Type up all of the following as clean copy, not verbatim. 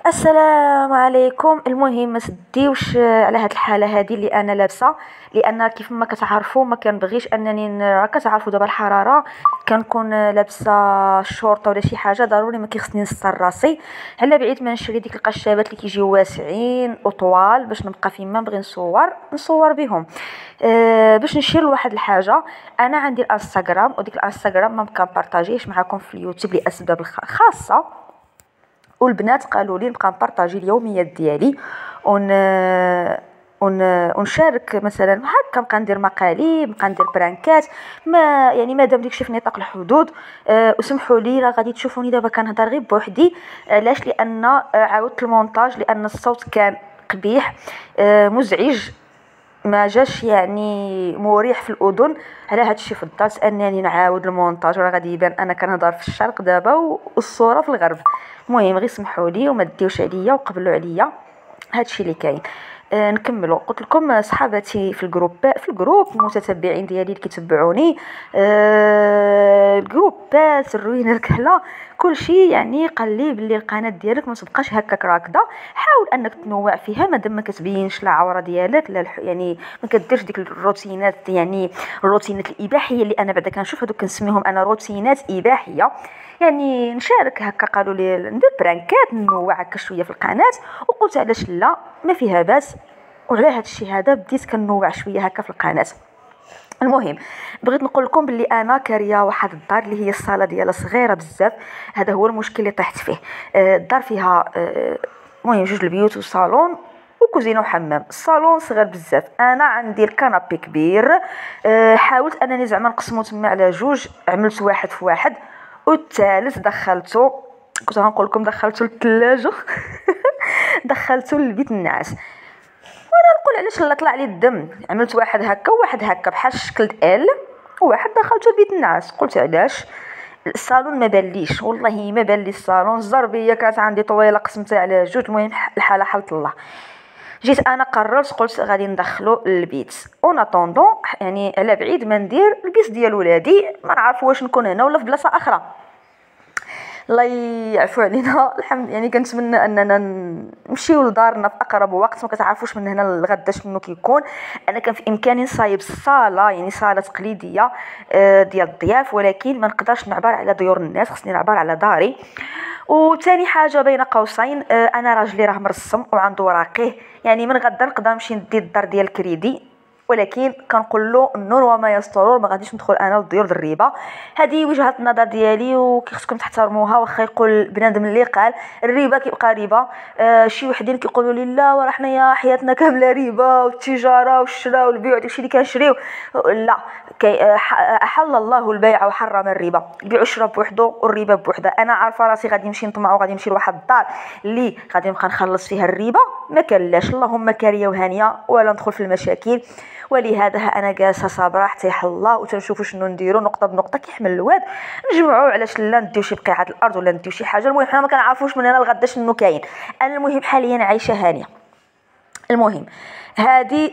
السلام عليكم. المهم ما تديوش على هاد الحاله هذه اللي انا لابسه، لان كيف ما كتعرفوا ما كنبغيش انني كتعرفوا دابا الحراره كنكون لابسه شورطه ولا شي حاجه، ضروري ما كيخصني نستر راسي، على بعيد ما نشري ديك القشابات اللي كيجيو واسعين وطوال باش نبقى فيما نبغي نصور بهم. باش نشير لواحد الحاجه، انا عندي الانستغرام وديك الانستغرام ما كنبارطاجيش معكم في اليوتيوب لاسباب خاصه، والبنات قالوا لي نبقى نبارطاجي اليوميات ديالي ون ونشارك مثلا هكا، نبقى ندير مقالب، نبقى ندير برانكات، ما يعني مادام داكشي في نطاق الحدود. وسمحوا لي راه غادي تشوفوني دابا كنهضر غير بوحدي. علاش؟ لان عاودت المونتاج، لان الصوت كان قبيح، مزعج، ما جاش يعني مريح في الاذن. على هذا الشيء فضلت انني نعاود المونتاج، راه غادي يبان انا كنهضر في الشرق دابا والصوره في الغرب. المهم غير سمحوا لي وما ديوش عليا وقبلوا عليا، هذا الشيء اللي كاين. نكملوا. قلت لكم صحاباتي في الجروب المتتبعين ديالي اللي كيتبعوني، الجروبات الروينه الكحله كل شيء، يعني قال لي باللي القناه ديالك ما تبقاش هكاك راكده، حاول انك تنوع فيها مادام ما كتبينش لا عوره ديالك لا يعني ما كديرش ديك الروتينات، يعني الروتينات الاباحيه اللي انا بعدا كنشوف هذوك كنسميهم انا روتينات اباحيه. يعني نشارك هكا، قالوا لي ندير برانكات ننوع هكا شويه في القناه، وقلت علاش لا، ما فيها باس. وعلى هذا الشيء هذا بديت كنوع شويه هكا في القناه. المهم بغيت نقول لكم باللي انا كاريه واحد الدار اللي هي الصاله ديالها صغيره بزاف، هذا هو المشكل اللي طحت فيه. الدار فيها المهم جوج البيوت وصالون وكوزينه وحمام. الصالون صغير بزاف، انا عندي الكنابي كبير، حاولت انني زعما نقسمو تما على جوج، عملت واحد في واحد، والثالث دخلته، كنت غنقول لكم دخلته للثلاجه دخلته للبيت النعاس. نقول علاش لا طلع لي الدم، عملت واحد هكا وواحد هكا بحال شكل ال، وواحد دخلته لبيت النعاس. قلت علاش؟ الصالون ما باليش، والله ما بان لي الصالون، الزربيه كانت عندي طويله قسمتها على جوج. المهم الحاله حالت الله، جيت انا قررت قلت غادي ندخلو للبيت اون اتوندون، يعني على بعيد ما ندير البيت ديال ولادي، ما نعرف واش نكون هنا ولا في بلاصه اخرى. الله يعفو علينا. الحمد يعني كنتمنى اننا نمشيو لدارنا في اقرب وقت، ما كتعرفوش من هنا لغدا شنو كيكون. انا كان في امكاني نصايب الصاله، يعني صاله تقليديه ديال الضياف، ولكن ما نقدرش نعبر على ديور الناس، خصني نعبر على داري. وثاني حاجه بين قوسين، انا راجلي راه مرسم وعنده وراقيه، يعني من غدا نقدر نمشي ندي الدار ديال الكريدي، ولكن كنقول له النور وما يسترور، ما غاديش ندخل انا للديور الريبه. هذه وجهه النظر ديالي وكيخصكم تحترموها، واخا يقول بنادم اللي قال الريبه كيبقى ريبه. شي وحدين كيقولوا لي لا وراه حنايا حياتنا كامله ريبه، والتجاره والشراء والبيع وداكشي اللي كنشريو، لا. احل الله البيع وحرم الربا، البيع والشراء بوحدو والربا بوحده. انا عارفه راسي غادي نمشي نطمع وغادي نمشي لواحد الدار اللي غادي نبقى نخلص فيها الربا، ما كلاش، اللهم كاريه وهانيه ولا ندخل في المشاكل. ولهذا انا جالسه صابره حتى يحل الله، وتنشوفوا شنو نديروا نقطه بنقطه كيحمل الواد، نجمعوا علاش لا نديو شي بقيعه الارض ولا نديو شي حاجه. المهم حنا ما كنعرفوش من هنا لغدا شنو كاين. انا المهم حاليا عايشه هانيه. المهم هذه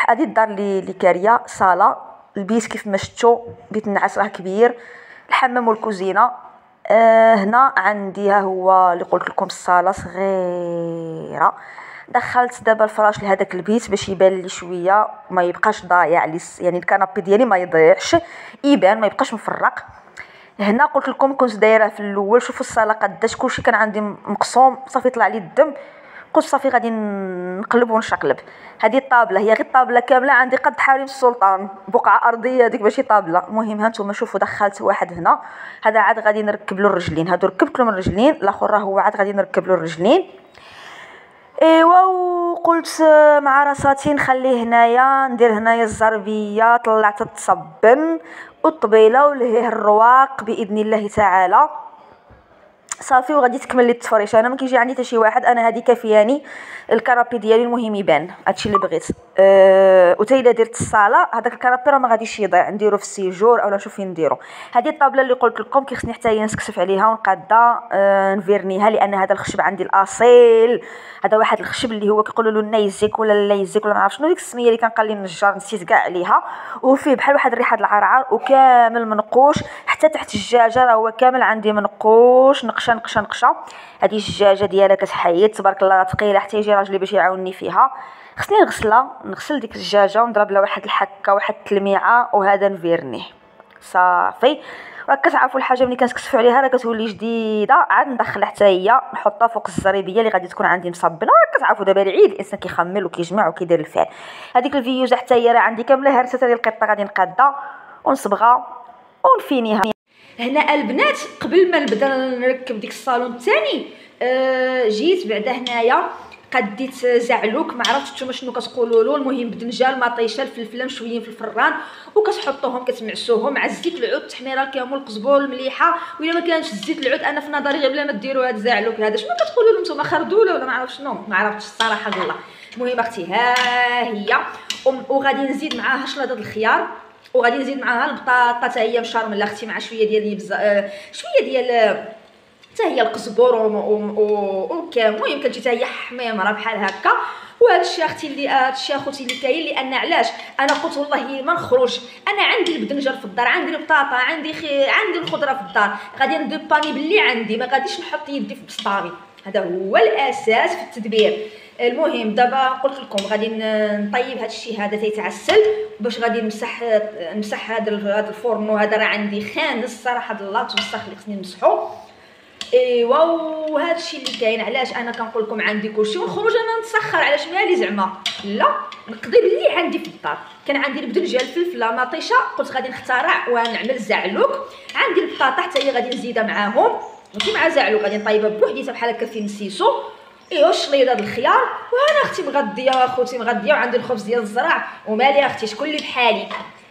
هذه الدار اللي كاريه صاله، البيت كيف ما شفتوا بيت النعاس راه كبير، الحمام والكوزينه. هنا عندي ها هو اللي قلت لكم الصاله صغيره. دخلت دابا الفراش لهذاك البيت باش يبان لي شويه ما يبقاش ضايع، يعني الكنابي ديالي ما يضيعش، يبان ما يبقاش مفرق. هنا قلت لكم كنت دايره في الاول، شوفوا الصاله قداش كلشي كان عندي مقسوم، صافي طلع لي الدم، قلت صافي غادي نقلب ونشقلب. هذه الطابله هي غير الطابله كامله عندي قد حريم السلطان، بقعه ارضيه هذيك ماشي طابله. المهم ها نتوما شوفوا دخلت واحد هنا، هذا عاد غادي نركب له الرجلين، هادو ركبت لهم الرجلين، الاخر راه هو عاد غادي نركب له الرجلين. ايوا وقلت مع راساتي نخليه هنايا، ندير هنايا الزربيه، طلعت التصبن والطبيله ولهيه الرواق باذن الله تعالى. صافي وغادي تكمل لي التفريش. انا ما كيجي عندي حتى شي واحد، انا هذه كافياني الكرابي ديالي، المهم يبان هادشي اللي بغيت. وتا الا درت الصاله هذاك الكرابي راه ما غاديش يضيع، نديرو في السيجور اولا نشوف فين نديرو. هذه الطابله اللي قلت لكم كيخصني حتى هي نسكسف عليها ونقاده نفيرنيها، لان هذا الخشب عندي الاصيل، هذا واحد الخشب اللي هو كيقولوا له النيزك ولا اللايزك ولا ما عرف شنو ديك السميه اللي كان قال لي النجار، نسيت كاع عليها، وفيه بحال واحد الريحه العرعر وكامل منقوش حتى تحت الجاجه، راه هو كامل عندي منقوش نقشه نقشه نقشه. هذه الدجاجه ديالها كتحيد تبارك الله ثقيله حتى يجي راجلي باش يعاونني فيها. خصني نغسلها، نغسل ديك الدجاجه ونضرب لها واحد الحكه واحد التلميعه وهذا نفيرنيه صافي. راك كتعرفوا الحاجه ملي كنسكسفوا عليها راه كتولي جديده، عاد ندخلها حتى هي نحطها فوق الزريبيه اللي غادي تكون عندي مصبنه. كتعرفوا دابا العيد الانسان كيخمل وكيجمع وكيدير الفعل. هذيك الفيوزه حتى هي راه عندي كامله هرسه ديال القطه غادي نقادها ونصبغها ونفينيها. هنا البنات قبل ما نبدا نركب ديك الصالون الثاني جيت بعدا هنايا قديت زعلوك، ما عرفتش نتوما شنو كتقولوا له، المهم بدنجال مطيشه الفلفله مشويين في الفران وكتحطوهم كتمعسوهم مع الزيت العود التحميره الكامل القزبور المليحه. وإلا ما كانش الزيت العود انا في نظري غير بلا ما ديروا هذا الزعلوك هذا شنو كتقولوا له نتوما خردوله ولا ما عرفتش شنو، ما عرفتش الصراحه الله. المهم اختي ها هي وغادي نزيد معاها شلاضه الخيار وغادي نزيد معاها البطاطا حتى هي مشارمله اختي مع شويه ديال شويه ديال حتى هي القزبور والكام. المهم كتجي حتى هي حميمره بحال هكا. وهذا الشيء اختي اللي هادشي اخوتي اللي كاين لان علاش انا قلت والله ما نخرج، انا عندي البدنجر في الدار، عندي البطاطا، عندي الخضره في الدار، غادي ندباني باللي عندي، ما غاديش نحط يدي في بسطامي. هذا هو الاساس في التدبير. المهم دابا قلت لكم غادي نطيب هذا الشيء هذا تيتعسل باش غادي نمسح هذا الفرن. وهذا راه عندي خانس صراحه الله توسخ اللي خصني نمسحو. ايوا وهذا الشيء اللي كاين. علاش انا كنقول لكم عندي كلشي ونخرج انا نتسخر؟ علاش مالي زعما لا نقضي باللي عندي في الدار. كان عندي البدنجال الفلفله مطيشه قلت غادي نخترع ونعمل الزعلوك، عندي البطاطا حتى هي غادي نزيدها معاهم ماشي مع زعلوك غادي نطيبها بوحديتها بحال هكا في نسيسو. ايوا الشليضه د الخيار وانا اختي مغديه اخوتي مغديه وعندي الخبز ديال الزرع ومالي اختي شكون اللي بحالي.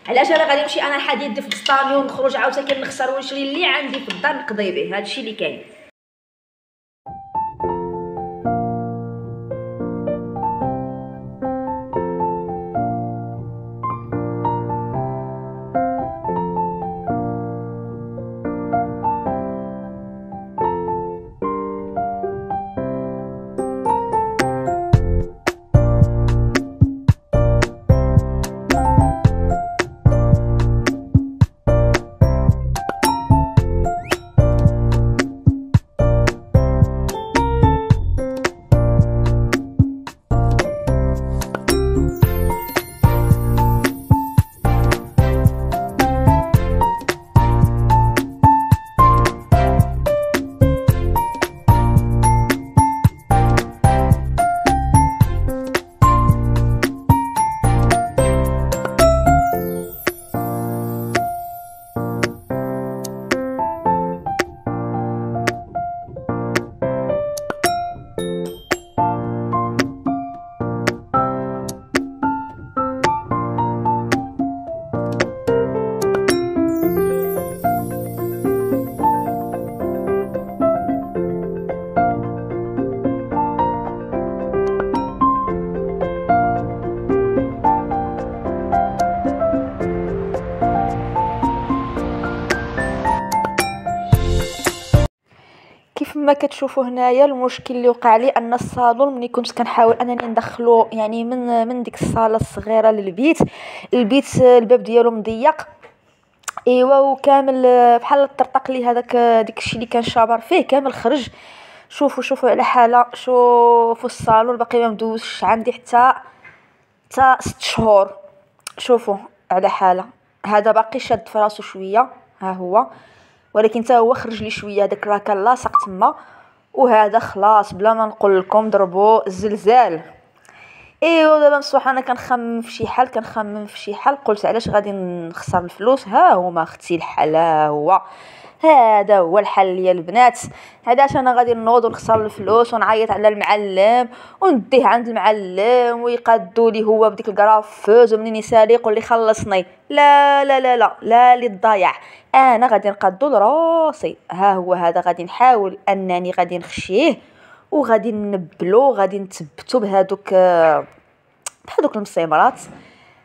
علاش انا غادي نمشي انا الحديد في البسطامي ونخرج عاوتاني كنخسر ونشري اللي عندي في الدار نقضي به. هذا الشيء اللي كاين. كيف ما كتشوفوا هنايا المشكل اللي وقع لي ان الصالون ملي كنت كنحاول انني ندخلو يعني من ديك الصاله الصغيره للبيت، الباب ديالو مضيق. ايوا وكامل بحال الطرطق لي هذاك ديك الشيء اللي كان شابر فيه كامل خرج. شوفوا على حاله، شوفوا الصالون باقي ما مدوزش عندي حتى 6 شهور. شوفوا على حاله، هذا باقي شاد في راسو شويه ها هو، ولكن حتى هو خرج لي شويه داك راكا لاصق تما. وهذا خلاص بلا ما نقول لكم ضربوا الزلزال. ايوا دابا بصح انا كنخمم في شي حل قلت علاش غادي نخسر الفلوس. ها هما اختي الحل هو هذا هو الحل يا البنات. علاش انا غادي نوض ونخسر الفلوس ونعيط على المعلم ونديه عند المعلم ويقادوا لي هو بديك الكرافوز ومنين يسالي يقول لي خلصني؟ لا لا لا لا لا للضياع، انا غادي نقادو لراسي. ها هو هذا غادي نحاول انني غادي نخشيه وغادي نبلو غادي نثبتو بهذوك المسيمرات.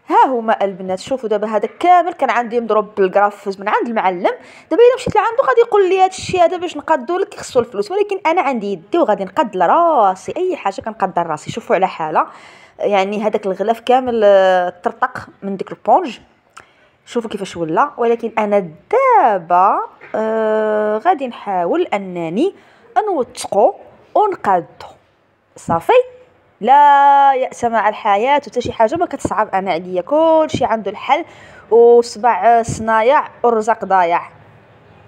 ها هما البنات. شوفوا دابا هذا كامل كان عندي مضروب بالكرافوز من عند المعلم. دابا الا مشيت لعندو غادي يقول لي هذا الشيء هذا باش نقادو لك خصو الفلوس، ولكن انا عندي يدي وغادي نقاد لراسي اي حاجه كنقاد لراسي. شوفوا على حاله يعني هذاك الغلاف كامل طرطق من ديك البونج. شوفوا كيفاش ولا. ولكن انا دابا غادي نحاول انني نوثقو ونقادو صافي. لا يأس مع الحياة، وتا شي حاجه ما كتصعب انا عليا، كلشي عنده الحل، وصبع صنايع والرزق ضايع.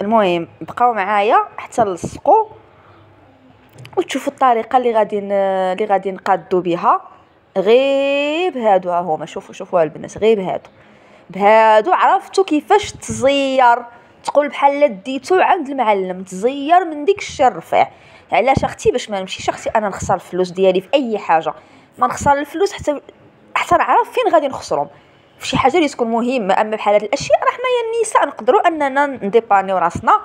المهم بقاو معايا حتى نلصقوا وتشوفوا الطريقه اللي غادي نقادو بها. غير بهادو ها هما، شوفوا البنات، غير بهادو عرفتوا كيفاش تزير، تقول بحال ديتو عند المعلم، تزير من ديك الشي الرفيع. علاش اختي؟ باش ما نمشيش اختي انا نخسر الفلوس ديالي في اي حاجه، ما نخسر الفلوس حتى نعرف فين غادي نخسرهم في شي حاجه اللي تكون مهمه. اما بحال هاد الاشياء راه حنايا النساء نقدروا اننا نديبانيو راسنا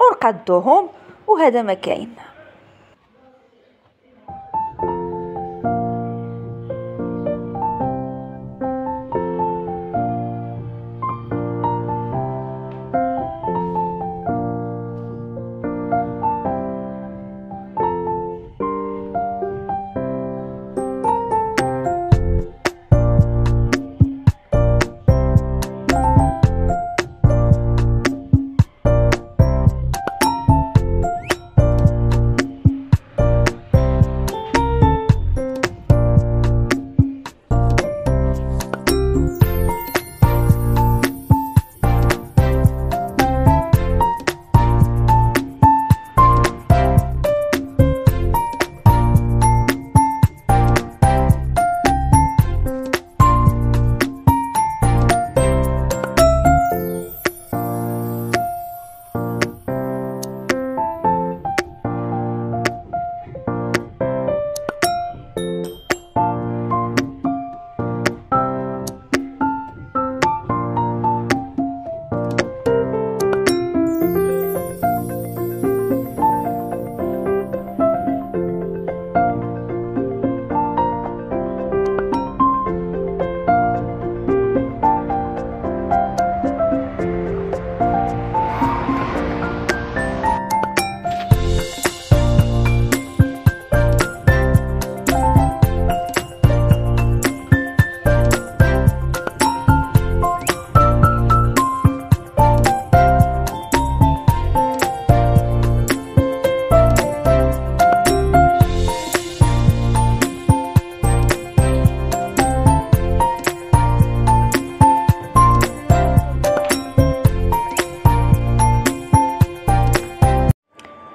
ونقادوهم، وهذا ما كاين.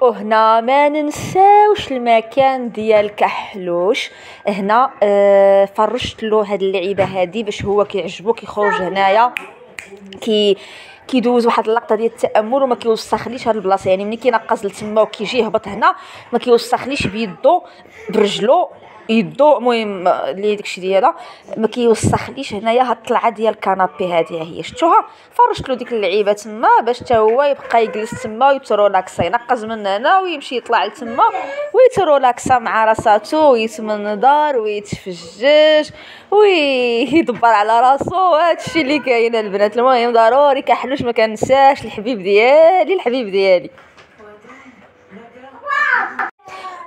وهنا ما ننساوش المكان ديال كحلوش. هنا فرشت له هاد اللعيبه هادي باش هو كيعجبو كيخرج هنايا كيدوز واحد اللقطه ديال التامل وما كيوسخليش هاد البلاصه. يعني ملي كينقز لتما وكيجي يهبط هنا ما كيوسخليش بيدو برجلو يدو، المهم اللي داكشي ديالها ما كيوسخليش. هنايا هاد الطلعه ديال الكنابي هذه هي شفتوها، فرشت له ديك اللعيبه تما باش حتى هو يبقى يجلس تما ويترولاكسا، ينقز من هنا ويمشي يطلع لتما ويترولاكسا مع راساتو ويتمنظر ويتفجج ويدبر على راسو. هادشي اللي كاين البنات. المهم ضروري كحلوش ما كنساش الحبيب ديالي.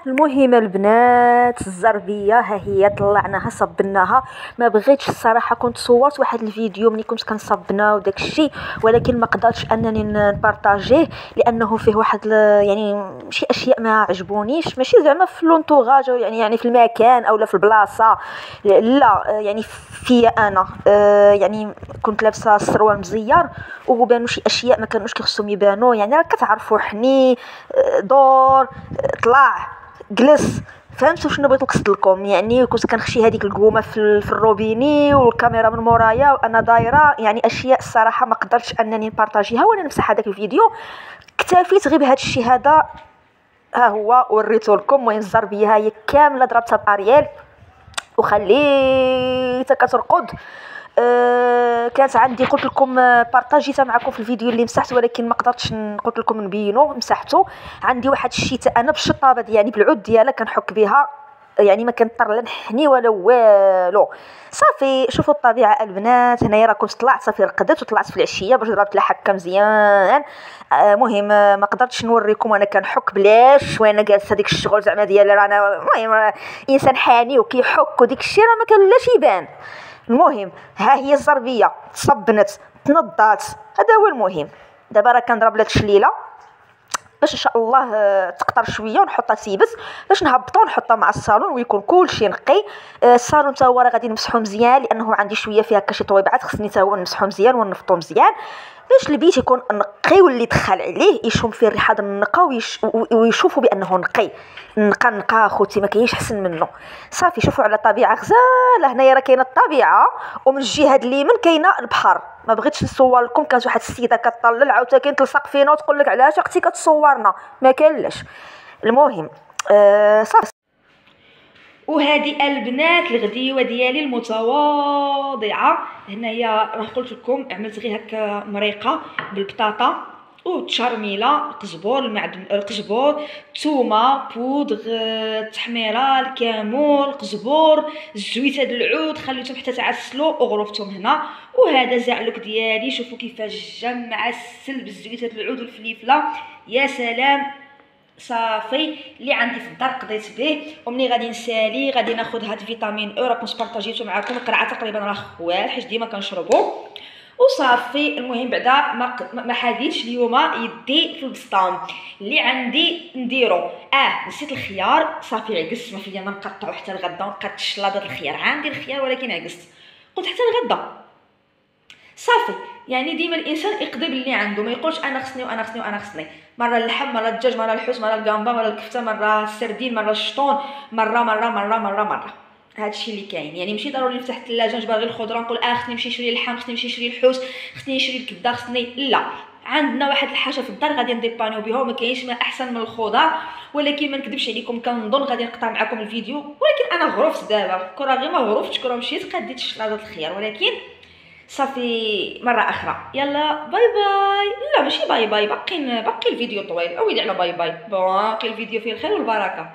المهم البنات الزربيه ها هي طلعناها صبناها. ما بغيتش الصراحه، كنت صورت واحد الفيديو ملي كنت كنصبنا وداك الشيء، ولكن ما قدرتش انني نبارطاجيه لانه فيه واحد يعني شي اشياء ما عجبونيش، ماشي زعما في لونطوغاج يعني في المكان اولا في البلاصه، لا يعني فيا انا. يعني كنت لابسه السروال مزير وبانوا شي اشياء ما كانوش كيخصهم يبانوا. يعني راه كتعرفوا حني دور طلع جلس، فهمتوا شنو بغيت نقصد لكم؟ يعني كنت كنخشي هذيك القومه في الروبيني والكاميرا من مورايا وانا دايره، يعني اشياء الصراحه ما قدرتش انني نبارطاجيها ولا نمسح هذاك الفيديو. اكتفيت غير بهذا الشيء هذا، ها هو وريته لكم. وين الزربيه هي كامله ضربتها باريال وخليتها كترقد. كانت عندي قلت لكم بارطاجيتها معكم في الفيديو اللي مسحت، ولكن ما قدرتش قلت لكم نبينو مسحته. عندي واحد الشيته انا بالشطابه ديالي بالعود ديالها كنحك بها، يعني ما كنضطر لا نحني ولا والو. صافي شوفوا الطبيعه البنات. هنايا راه كنت طلعت صافي رقدت وطلعت في العشيه باش ضربت لها حكه مزيان. مهم ما قدرتش نوريكم وانا كنحك بلاش وانا جالسه ديك الشغل زعما ديالي، رانا المهم انسان حاني وكيحك وديك الشيء راه ما كان لاش يبان. المهم ها هي الزربيه تصبنت تنضات. هذا هو المهم. دابا راه كنضرب لك شليله باش ان شاء الله تقطر شويه ونحطها تيبس باش نهبطو نحطها مع الصالون ويكون كلشي نقي. الصالون حتى هو راه غادي نمسحو مزيان لانه عندي شويه فيها هكا شي طويبعات خصني حتى هو نمسحو مزيان ونفطو مزيان باش البيت يكون نقي واللي دخل عليه يشم فيه الريحه ديال النقا ويشوفوا بانه نقي. نقا اخوتي ما كاينش احسن منه. صافي شوفوا على طبيعه غزاله. هنايا راه كاينه الطبيعه ومن الجهه اليمين كاينه البحر. ما بغيتش نصور لكم كانت واحد السيده كطلل عاوتاني كاين تلصق فينا وتقول لك علاش اختي كتصورنا ما كاينلاش. المهم صافي. وهذه البنات الغديوه ديالي المتواضعه. هنايا راه قلت لكم عملت غير هكا مريقه بالبطاطا والتشرميله القزبور القزبور الثومه بودغ التحميره الكمون القزبور الزويته د العود خليتهم حتى تعسلوا وغرفتهم هنا. وهذا زعلوك ديالي شوفوا كيفاش جا معسل بالزويته د العود والفليفله يا سلام. صافي اللي عندي في الدار قضيت به. ومني غادي نسالي غادي ناخذ هاد فيتامين او راكم سبارطاجيتو معكم القرعه تقريبا راه خوال حيت ديما كنشربو وصافي. المهم بعدا ما حاديتش اليوم يدي في البسطام اللي عندي نديرو. نسيت الخيار صافي عكست ما فيا ما نقطعو حتى الغدا ونقطع شلاضه الخيار. عندي الخيار ولكن عكست قلت حتى الغدا صافي. يعني ديما الانسان يقضي باللي عنده ما يقولش انا خصني وانا خصني وانا خصني. مره اللحم مره الدجاج مره الحوت مره الكامبا مره الكفته مره السردين مره الشطون مره مره مره مره مره. هادشي اللي كاين. يعني ماشي ضروري نفتح الثلاجه نجبر غير الخضره نقول خصني نمشي نشري اللحم خصني نمشي نشري الحوت خصني نشري الكبده خصني لا. عندنا واحد الحاجه في الدار غادي نديبانيو بها وما كاينش ما احسن من الخضر. ولكن ما نكذبش عليكم كنظن غادي نقطع معكم الفيديو ولكن انا غرفت دابا كره غير ما غرفتش كره مشيت قديت شلاضه الخيار ولكن صافي مره اخرى. يلا باي باي. لا ماشي باي باي باقي الفيديو طويل. اويلي على باي باي باقي الفيديو فيه الخير والبركه.